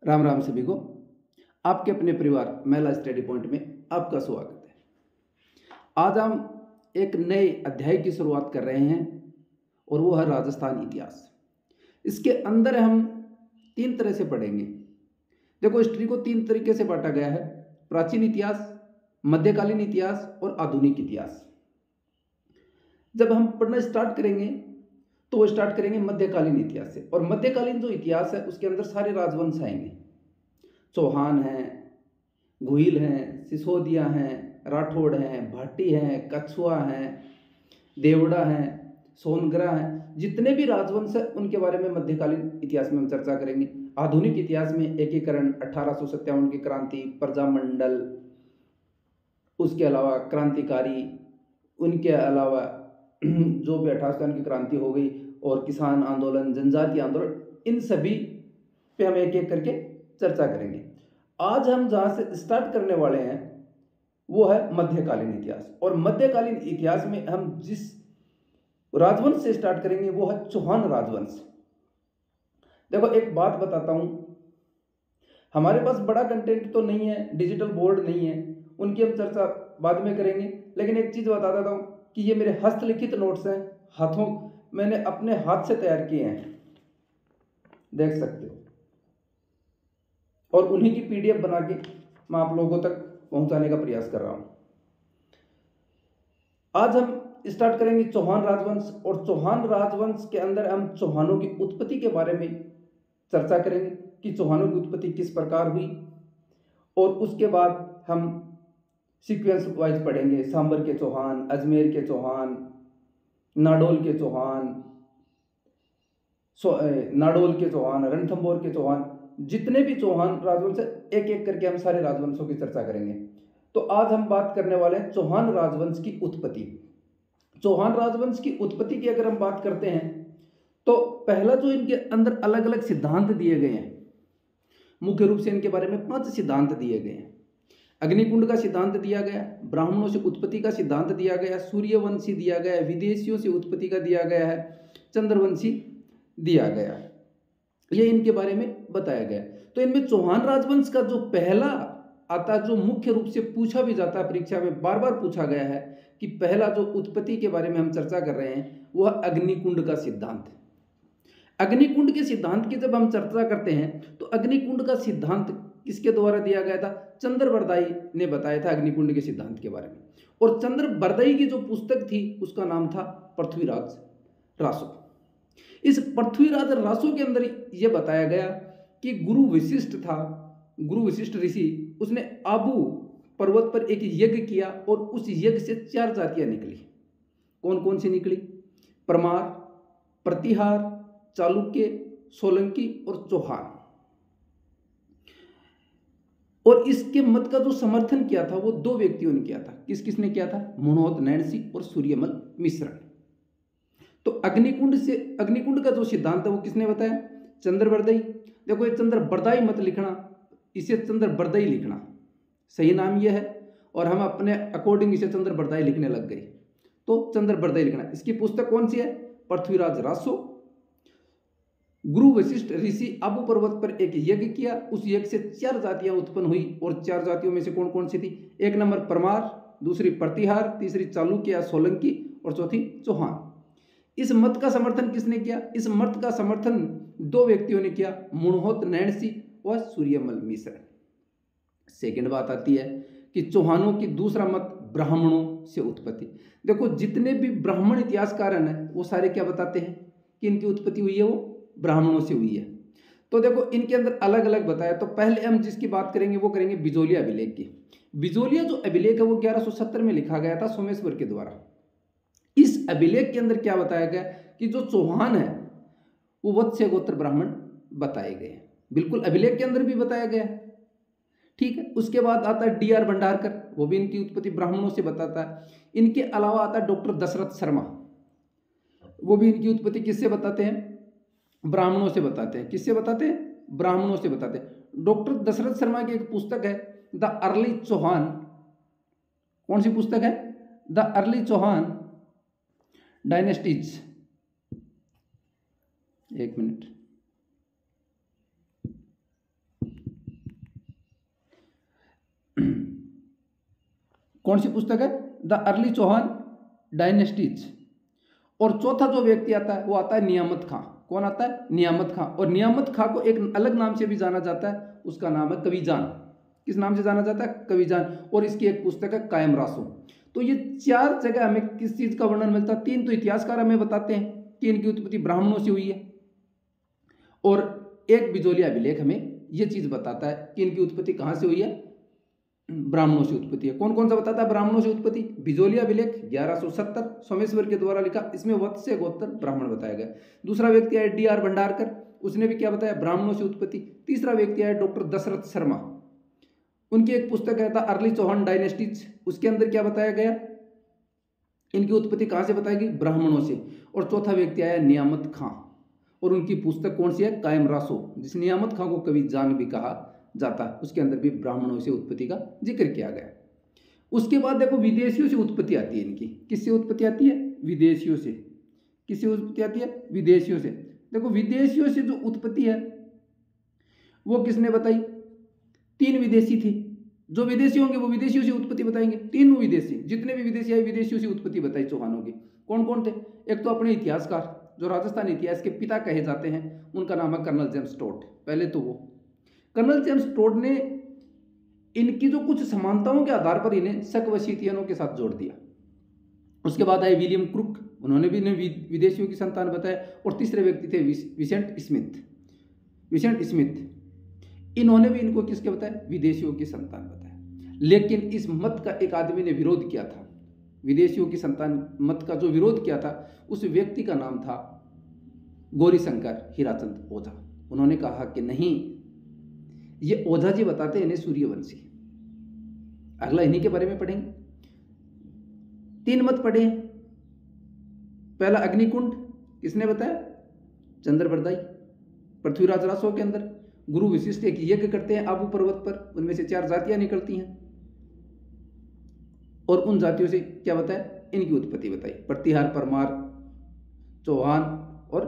राम राम सभी को। आपके अपने परिवार महिला स्टडी पॉइंट में आपका स्वागत है। आज हम एक नए अध्याय की शुरुआत कर रहे हैं और वो है राजस्थान इतिहास। इसके अंदर हम 3 तरह से पढ़ेंगे। देखो, हिस्ट्री को 3 तरीके से बांटा गया है: प्राचीन इतिहास, मध्यकालीन इतिहास और आधुनिक इतिहास। जब हम पढ़ना स्टार्ट करेंगे तो वो स्टार्ट करेंगे मध्यकालीन इतिहास से। और मध्यकालीन जो इतिहास है उसके अंदर सारे राजवंश आएंगे। चौहान हैं, घुइल हैं, सिसोदिया हैं, राठौड़ हैं, भाटी हैं, कछुआ हैं, देवड़ा हैं, सोनगरा हैं। जितने भी राजवंश हैं उनके बारे में मध्यकालीन इतिहास में हम चर्चा करेंगे। आधुनिक इतिहास में एकीकरण, 1857 की क्रांति, प्रजामंडल, उसके अलावा क्रांतिकारी, उनके अलावा जो भी 1857 की क्रांति हो गई और किसान आंदोलन, जनजातीय आंदोलन, इन सभी पे हम एक एक करके चर्चा करेंगे। आज हम जहां से स्टार्ट करने वाले हैं वो है मध्यकालीन इतिहास। और मध्यकालीन इतिहास में हम जिस राजवंश से स्टार्ट करेंगे वो है चौहान राजवंश। देखो, एक बात बताता हूं, हमारे पास बड़ा कंटेंट तो नहीं है, डिजिटल बोर्ड नहीं है, उनकी हम चर्चा बाद में करेंगे। लेकिन एक चीज बता देता हूं कि ये मेरे हस्तलिखित नोट्स हैं, हाथों मैंने अपने हाथ से तैयार किए हैं, देख सकते हो। और उन्हीं की पीडीएफ बना के मैं आप लोगों तक पहुंचाने का प्रयास कर रहा हूं। आज हम स्टार्ट करेंगे चौहान राजवंश। और चौहान राजवंश के अंदर हम चौहानों की उत्पत्ति के बारे में चर्चा करेंगे कि चौहानों की उत्पत्ति किस प्रकार हुई। और उसके बाद हम सीक्वेंस वाइज पढ़ेंगे: सांबर के चौहान, अजमेर के चौहान, नाडोल के चौहान, नाडोल के चौहान, रणथंभौर के चौहान, जितने भी चौहान राजवंश एक एक करके हम सारे राजवंशों की चर्चा करेंगे। तो आज हम बात करने वाले हैं चौहान राजवंश की उत्पत्ति। चौहान राजवंश की उत्पत्ति की अगर हम बात करते हैं तो पहला जो इनके अंदर अलग अलग सिद्धांत दिए गए हैं, मुख्य रूप से इनके बारे में 5 सिद्धांत दिए गए हैं। अग्निकुंड का सिद्धांत दिया गया, ब्राह्मणों से उत्पत्ति का सिद्धांत दिया गया, सूर्यवंशी दिया गया, विदेशियों से उत्पत्ति का दिया गया है, चंद्रवंशी दिया गया। ये इनके बारे में बताया गया। तो इनमें चौहान राजवंश का जो पहला आता, जो मुख्य रूप से पूछा भी जाता है, परीक्षा में बार बार पूछा गया है कि पहला जो उत्पत्ति के बारे में हम चर्चा कर रहे हैं वह अग्निकुंड का सिद्धांत है। अग्निकुंड के सिद्धांत की जब हम चर्चा करते हैं तो अग्निकुंड का सिद्धांत किसके द्वारा दिया गया था? चंद्रबरदाई ने बताया था अग्निकुंड के सिद्धांत के बारे में। और चंद्रबरदाई की जो पुस्तक थी उसका नाम था पृथ्वीराज रासो। इस पृथ्वीराज रासो के अंदर यह बताया गया कि गुरु वशिष्ठ था, गुरु वशिष्ठ ऋषि, उसने आबू पर्वत पर एक यज्ञ किया और उस यज्ञ से 4 जातियां निकली। कौन कौन सी निकली? परमार, प्रतिहार, चालुक्य, सोलंकी और चौहान। और इसके मत का जो समर्थन किया था वो 2 व्यक्तियों ने किया था। किस किसने किया था? मनोहर नैणसी और सूर्यमल मिश्र। तो अग्निकुंड का जो सिद्धांत है वो किसने बताया? चंद्रबरदाई। देखो, ये चंद्रबरदाई मत लिखना, इसे चंद्रबरदाई लिखना, सही नाम ये है। और हम अपने अकॉर्डिंग इसे चंद्रबरदाई लिखने लग गए, तो चंद्रबरदाई लिखना। इसकी पुस्तक कौन सी है? पृथ्वीराज रासो। गुरु वशिष्ठ ऋषि आबू पर्वत पर एक यज्ञ किया, उस यज्ञ से 4 जातियां उत्पन्न हुई। और 4 जातियों में से कौन कौन सी थी? 1 नंबर परमार, दूसरी प्रतिहार, तीसरी चालुक्य या सोलंकी और चौथी चौहान। इस मत का समर्थन किसने किया? इस मत का समर्थन 2 व्यक्तियों ने किया, मनोहर नैणसी और सूर्यमल मिश्र। सेकंड बात आती है कि चौहानों की दूसरा मत ब्राह्मणों से उत्पत्ति। देखो, जितने भी ब्राह्मण इतिहासकार हैं वो सारे क्या बताते हैं कि इनकी उत्पत्ति हुई है वो ब्राह्मणों से हुई है। तो देखो, इनके अंदर अलग अलग बताया। तो पहले हम जिसकी बात करेंगे वो करेंगे बिजोलिया अभिलेख की। बिजोलिया जो अभिलेख है वो 1170 में लिखा गया था सोमेश्वर के द्वारा। इस अभिलेख के अंदर क्या बताया गया कि जो चौहान है वो वत्स्य गोत्र ब्राह्मण बताए गए। बिल्कुल अभिलेख के अंदर भी बताया गया, ठीक है। उसके बाद आता है डी आर भंडारकर, वो भी इनकी उत्पत्ति ब्राह्मणों से बताता है। इनके अलावा आता है डॉक्टर दशरथ शर्मा, वो भी इनकी उत्पत्ति किससे बताते हैं? ब्राह्मणों से बताते हैं। किससे बताते हैं? ब्राह्मणों से बताते हैं। डॉक्टर दशरथ शर्मा की एक पुस्तक है द अर्ली चौहान। कौन सी पुस्तक है? The early Chauhan dynasties. एक मिनट, कौन सी पुस्तक है? The early Chauhan dynasties. और चौथा जो व्यक्ति आता है वो आता है नियामत खां। कौन आता है? नियामत खां। और नियामत खां को एक अलग नाम से भी जाना जाता है, उसका नाम है कविजान। किस नाम से जाना जाता है? कविजान। और इसकी एक पुस्तक है कायम रासो। तो ये 4 जगह हमें किस चीज का वर्णन मिलता है? 3 तो इतिहासकार हमें बताते हैं कि इनकी उत्पत्ति ब्राह्मणों से हुई है, और एक बिजोलिया अभिलेख हमें ये चीज बताता है कि इनकी उत्पत्ति कहां से हुई है? ब्राह्मणों से उत्पत्ति है। कौन कौन सा बताता है ब्राह्मणों से उत्पत्ति? बिजोलिया अभिलेख 1170 सोमेश्वर के द्वारा लिखा, इसमें वत्स्य गोत्र ब्राह्मण बताया गया। दूसरा व्यक्ति है D.R. भंडारकर, उसने भी क्या बताया? ब्राह्मणों से उत्पत्ति। तीसरा व्यक्ति है डॉक्टर दशरथ शर्मा, उनकी एक पुस्तक है द अर्ली चौहान डायनेस्टीज, उसके अंदर क्या बताया गया? इनकी उत्पत्ति कहां से बताएगी? ब्राह्मणों से। और चौथा व्यक्ति आया नियामत खां, और उनकी पुस्तक कौन सी है? कायम रासो, जिस नियामत खां को कवि जान भी कहा जाता है, उसके अंदर भी ब्राह्मणों से उत्पत्ति का जिक्र किया गया। उसके बाद देखो विदेशियों से उत्पत्ति आती है इनकी। किससे उत्पत्ति आती है? विदेशियों से। किससे उत्पत्ति आती है? विदेशियों से। देखो विदेशियों से जो उत्पत्ति है वो किसने बताई? 3 विदेशी थे। जो विदेशी होंगे वो विदेशियों से उत्पत्ति बताएंगे। 3 विदेशी, जितने भी विदेशी आए विदेशियों से उत्पत्ति बताई चौहानों की। कौन कौन थे? एक तो अपने इतिहासकार जो राजस्थान इतिहास के पिता कहे जाते हैं, उनका नाम है कर्नल जेम्स टोड। पहले तो वो कर्नल जेम्स टोड ने इनकी जो कुछ समानताओं के आधार पर इन्हें शक व शीतियनों के साथ जोड़ दिया। उसके बाद आए विलियम क्रुक, उन्होंने भी इन्हें विदेशियों की संतान बताया। और तीसरे व्यक्ति थे विसेंट स्मिथ, इन्होंने भी इनको किसके बताया? विदेशियों की संतान बताया। लेकिन इस मत का एक आदमी ने विरोध किया था, विदेशियों की संतान मत का जो विरोध किया था, उस व्यक्ति का नाम था गौरीशंकर हीराचंद ओझा। उन्होंने कहा कि नहीं, ये ओझा जी बताते हैं इन्हें सूर्यवंशी। अगला इन्हीं के बारे में पढ़ेंगे। 3 मत पढ़े। पहला अग्निकुंड, किसने बताया? चंद्रबरदाई। पृथ्वीराज रासो के अंदर गुरु विशिष्ट एक यज्ञ करते हैं आबू पर्वत पर, उनमें से 4 जातियां निकलती हैं, और उन जातियों से क्या बताया? इनकी उत्पत्ति बताई। प्रतिहार, परमार, चौहान और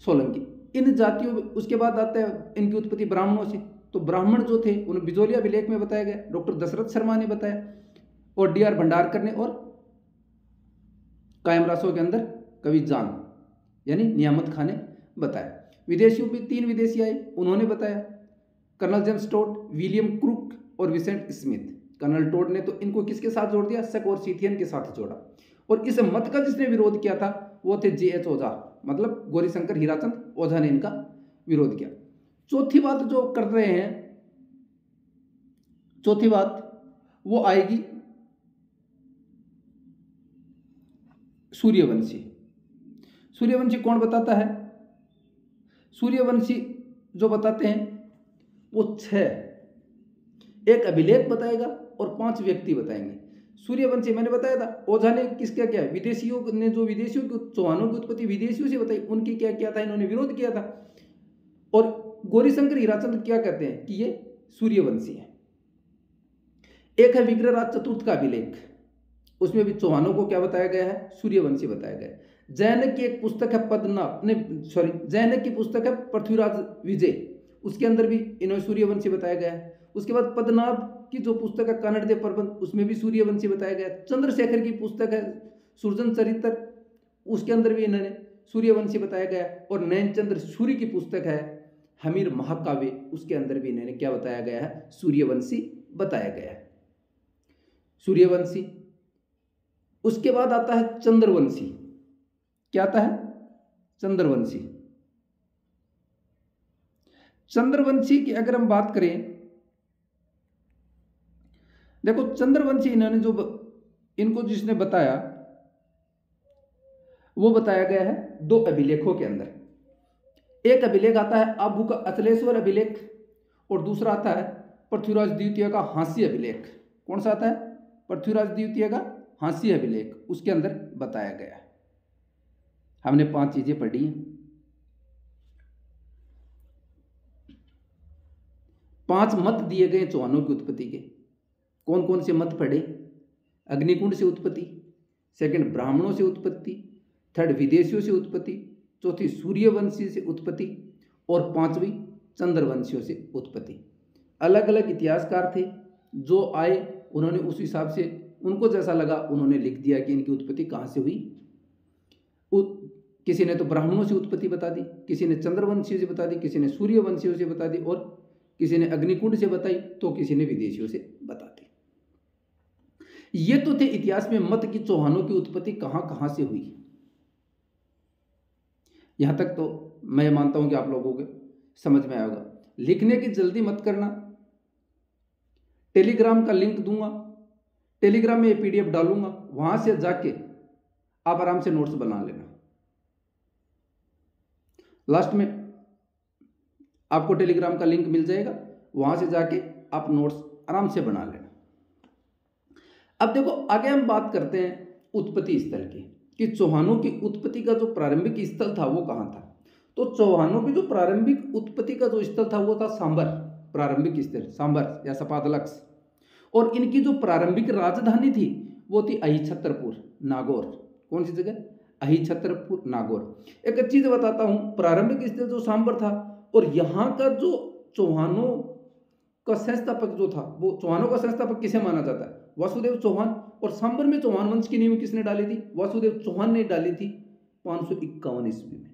सोलंकी, इन जातियों। उसके बाद आता है इनकी उत्पत्ति ब्राह्मणों से। तो ब्राह्मण जो थे उन्हें बिजोलिया अभिलेख में बताया गया, डॉक्टर दशरथ शर्मा ने बताया, और D.R. भंडारकर ने, और कायम रासो के अंदर कवि जान यानी नियामत खां ने बताया। विदेशियों में 3 विदेशी आए, उन्होंने बताया, colonel James Tod, William Crooke और विसेंट स्मिथ। कर्नल टोड ने तो इनको किसके साथ जोड़ दिया? शक और शीतियन के साथ जोड़ा। और इस मत का जिसने विरोध किया था वो थे J.H. ओझा, मतलब गौरीशंकर हीराचंद ओझा ने इनका विरोध किया। चौथी बात जो कर रहे हैं, चौथी बात वो आएगी सूर्यवंशी। सूर्यवंशी कौन बताता है? सूर्यवंशी जो बताते हैं वो 6, एक अभिलेख बताएगा और 5 व्यक्ति बताएंगे। सूर्यवंशी मैंने बताया था, ओझा ने किसका क्या? विदेशियों ने, जो विदेशियों की चौहानों की उत्पत्ति विदेशियों से बताई, उनकी क्या किया था? इन्होंने विरोध किया था। और गौरीशंकर हीराचंद क्या कहते हैं कि ये सूर्यवंशी है। एक है विग्रहराज चतुर्थ का अभिलेख, उसमें भी चौहानों को क्या बताया गया है? सूर्यवंशी बताया गया है। जैनक की एक पुस्तक है जैनक की पुस्तक है पृथ्वीराज विजय, उसके अंदर भी इन्होंने सूर्यवंशी बताया गया है। उसके बाद पद्मनाभ की जो पुस्तक है कन्नड़ प्रबंध, उसमें भी सूर्यवंशी बताया गया है। चंद्रशेखर की पुस्तक है सुरजन चरित्र, उसके अंदर भी इन्होंने सूर्यवंशी बताया गया है। और नैनचंद्र सूर्य की पुस्तक है हमीर महाकाव्य, उसके अंदर भी इन्होंने क्या बताया गया है? सूर्यवंशी बताया गया है। सूर्यवंशी। उसके बाद आता है चंद्रवंशी। क्या आता है? चंद्रवंशी। चंद्रवंशी की अगर हम बात करें, देखो चंद्रवंशी इन्होंने जो इनको जिसने बताया वो बताया गया है 2 अभिलेखों के अंदर। एक अभिलेख आता है आबू का अचलेश्वर अभिलेख, और दूसरा आता है पृथ्वीराज द्वितीय का हास्य अभिलेख। कौन सा आता है? पृथ्वीराज द्वितीय का हास्य अभिलेख, उसके अंदर बताया गया है। हमने 5 चीजें पढ़ी हैं। 5 मत दिए गए चौहानों की उत्पत्ति के। कौन कौन से मत पढ़े? अग्निकुंड से उत्पत्ति, सेकंड ब्राह्मणों से उत्पत्ति, थर्ड विदेशियों से उत्पत्ति, चौथी सूर्यवंशी से उत्पत्ति, और 5वीं चंद्रवंशियों से उत्पत्ति। अलग अलग इतिहासकार थे जो आए, उन्होंने उस हिसाब से उनको जैसा लगा उन्होंने लिख दिया कि इनकी उत्पत्ति कहाँ से हुई। किसी ने तो ब्राह्मणों से उत्पत्ति बता दी, किसी ने चंद्रवंशियों से बता दी, किसी ने सूर्यवंशियों से बता दी, और किसी ने अग्निकुंड से बताई, तो किसी ने विदेशियों से बता दी। ये तो थे इतिहास में मत कि चौहानों की उत्पत्ति कहां कहां से हुई। यहां तक तो मैं मानता हूं कि आप लोगों के समझ में आएगा। लिखने की जल्दी मत करना, टेलीग्राम का लिंक दूंगा, टेलीग्राम में पीडीएफ डालूंगा, वहां से जाके आप आराम से नोट्स बना लेना। लास्ट में आपको टेलीग्राम का लिंक मिल जाएगा, वहां से जाके आप नोट्स आराम से बना लेना। अब देखो आगे हम बात करते हैं उत्पत्ति स्थल की, कि चौहानों की उत्पत्ति का जो प्रारंभिक स्थल था वो कहां था। तो चौहानों की जो प्रारंभिक उत्पत्ति का जो स्थल था वो था सांबर, प्रारंभिक स्थल सांबर या सपादलक्स। और इनकी जो प्रारंभिक राजधानी थी वो थी अहिछत्रपुर नागौर। कौन सी जगह? अहिछत्रपुर नागौर। एक चीज बताता हूं, प्रारंभिक स्थल जो सांबर था, और यहां का जो चौहानों का संस्थापक जो था, वो चौहानों का संस्थापक किसे माना जाता है? वासुदेव चौहान। और सांबर में चौहान वंश की नींव किसने डाली थी? वासुदेव चौहान ने डाली थी 551 ईस्वी में।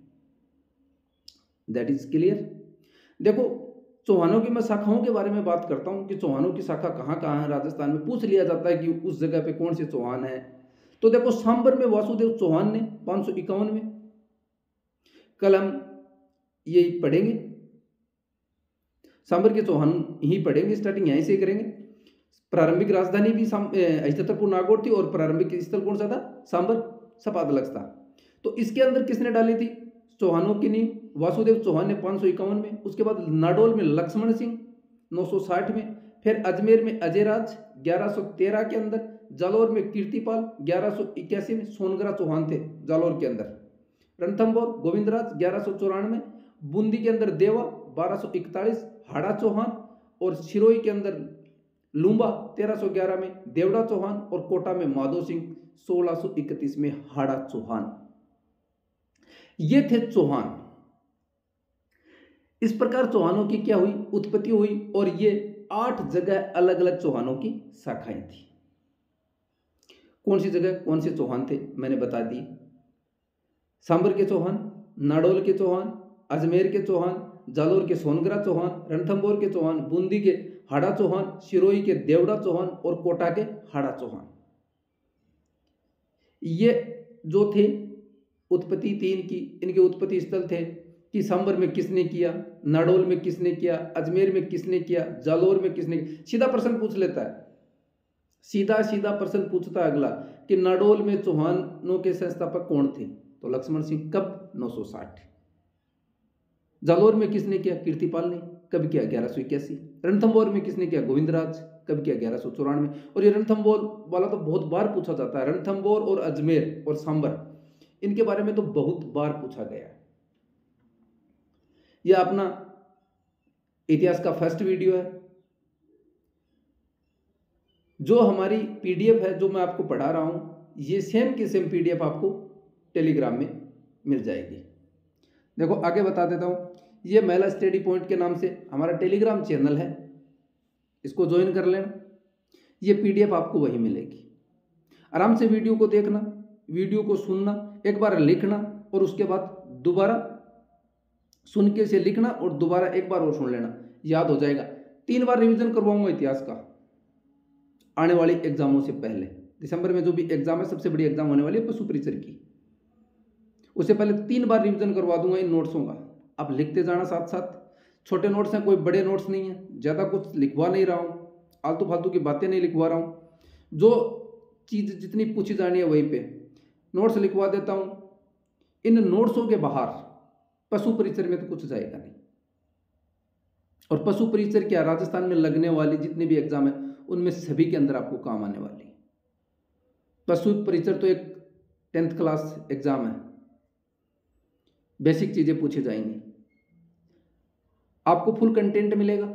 That is clear. देखो चौहानों की मैं शाखाओं के बारे में बात करता हूं कि चौहानों की शाखा कहां कहां है। राजस्थान में पूछ लिया जाता है कि उस जगह पे कौन से चौहान है। तो देखो सांबर में वासुदेव चौहान ने 551 में। कल हम ये पढ़ेंगे, सांबर के चौहान ही पढ़ेंगे, स्टार्टिंग यहीं से करेंगे। प्रारंभिक राजधानी भी अहिछत्रपुर नागौर थी, और प्रारंभिक स्थल कौन सा था? सांबर सपादलक्स था। तो इसके अंदर किसने डाली थी चौहानों की नींव? वासुदेव चौहान ने 551 में। उसके बाद नाडोल में लक्ष्मण सिंह 960 में, फिर अजमेर में अजयराज 1113 के अंदर, जालौर में कीर्तिपाल 1181 में, सोनगरा चौहान थे जालौर के अंदर, रणथंभौर गोविंदराज 1194 में, बूंदी के अंदर देवा 1241, हाड़ा चौहान, और सिरोही के अंदर लूंबा 1311 में, देवड़ा चौहान, और कोटा में माधो सिंह 1631 में हाड़ा चौहान। ये थे चौहान। इस प्रकार चौहानों की क्या हुई? उत्पत्ति हुई। और ये 8 जगह अलग अलग चौहानों की शाखाएं थी। कौन सी जगह कौन से चौहान थे मैंने बता दी। सांबर के चौहान, नाडोल के चौहान, अजमेर के चौहान, जालौर के सोनगरा चौहान, रणथंभौर के चौहान, बूंदी के हाड़ा चौहान, सिरोही के देवड़ा चौहान, और कोटा के हाड़ा चौहान। ये जो थे उत्पत्ति 3 की, इनके उत्पत्ति स्थल थे कि सांबर में किसने किया, नाडोल में किसने किया, अजमेर में किसने किया, जालौर में किसने किया। सीधा प्रश्न पूछ लेता है, सीधा सीधा प्रश्न पूछता है अगला कि नाडोल में चौहानों के संस्थापक कौन थे? तो लक्ष्मण सिंह। कब? 960। जालौर में किसने किया? कीर्तिपाल ने। कब किया? 1181। रणथंभौर में किसने किया? गोविंदराज। कब किया? 1194। और ये रणथंभौर वाला तो बहुत बार पूछा जाता है। रणथंभौर और अजमेर और सांबर, इनके बारे में तो बहुत बार पूछा गया है। यह अपना इतिहास का फर्स्ट वीडियो है। जो हमारी पीडीएफ है, जो मैं आपको पढ़ा रहा हूं, ये सेम की सेम पीडीएफ आपको टेलीग्राम में मिल जाएगी। देखो आगे बता देता हूं, ये महिला स्टडी पॉइंट के नाम से हमारा टेलीग्राम चैनल है, इसको ज्वाइन कर लेना। ये पीडीएफ आपको वही मिलेगी। आराम से वीडियो को देखना, वीडियो को सुनना, एक बार लिखना, और उसके बाद दोबारा सुन के से लिखना, और दोबारा एक बार और सुन लेना, याद हो जाएगा। 3 बार रिवीजन करवाऊंगा इतिहास का आने वाली एग्जामों से पहले। दिसंबर में जो भी एग्जाम है, सबसे बड़ी एग्जाम होने वाली है पशु परिचर की, उससे पहले 3 बार रिवीजन करवा दूंगा इन नोट्सों का। आप लिखते जाना साथ साथ। छोटे नोट्स हैं, कोई बड़े नोट्स नहीं है, ज़्यादा कुछ लिखवा नहीं रहा हूँ, आलतू फालतू की बातें नहीं लिखवा रहा हूँ। जो चीज़ जितनी पूछी जानी है वहीं पे नोट्स लिखवा देता हूँ। इन नोट्सों के बाहर पशु परिचर में तो कुछ जाएगा नहीं। और पशु परिचर क्या, राजस्थान में लगने वाली जितने भी एग्जाम है उनमें सभी के अंदर आपको काम आने वाली। पशु परिचर तो एक 10th क्लास एग्जाम है, बेसिक चीजें पूछी जाएंगी, आपको फुल कंटेंट मिलेगा।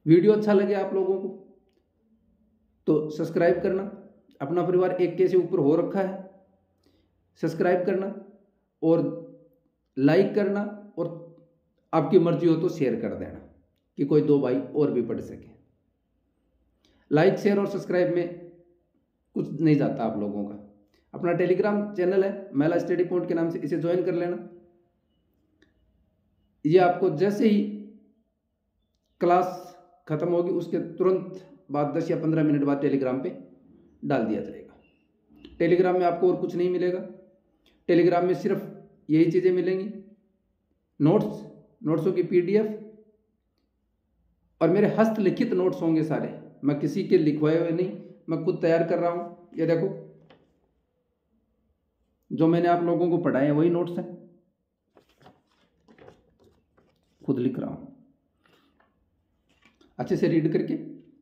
वीडियो अच्छा लगे आप लोगों को तो सब्सक्राइब करना। अपना परिवार 1K से ऊपर हो रखा है, सब्सक्राइब करना और लाइक करना, और आपकी मर्जी हो तो शेयर कर देना कि कोई 2 भाई और भी पढ़ सके। लाइक शेयर और सब्सक्राइब में कुछ नहीं जाता आप लोगों का। अपना टेलीग्राम चैनल है महिला स्टडी पॉइंट के नाम से, इसे ज्वाइन कर लेना। ये आपको जैसे ही क्लास खत्म होगी उसके तुरंत बाद 10 या 15 मिनट बाद टेलीग्राम पे डाल दिया जाएगा। टेलीग्राम में आपको और कुछ नहीं मिलेगा। टेलीग्राम में सिर्फ यही चीज़ें मिलेंगी, नोट्सों की PDF और मेरे हस्तलिखित नोट्स होंगे सारे। मैं किसी के लिखवाए हुए नहीं, मैं खुद तैयार कर रहा हूँ। ये देखो, जो मैंने आप लोगों को पढ़ाए हैं वही नोट्स हैं, खुद लिख रहा हूँ। अच्छे से रीड करके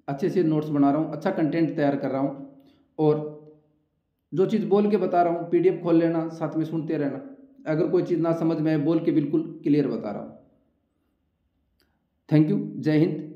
अच्छे से नोट्स बना रहा हूँ, अच्छा कंटेंट तैयार कर रहा हूँ। और जो चीज़ बोल के बता रहा हूँ PDF खोल लेना, साथ में सुनते रहना। अगर कोई चीज़ ना समझ में आए बोल के बिल्कुल क्लियर बता रहा हूँ। Thank you. जय हिंद।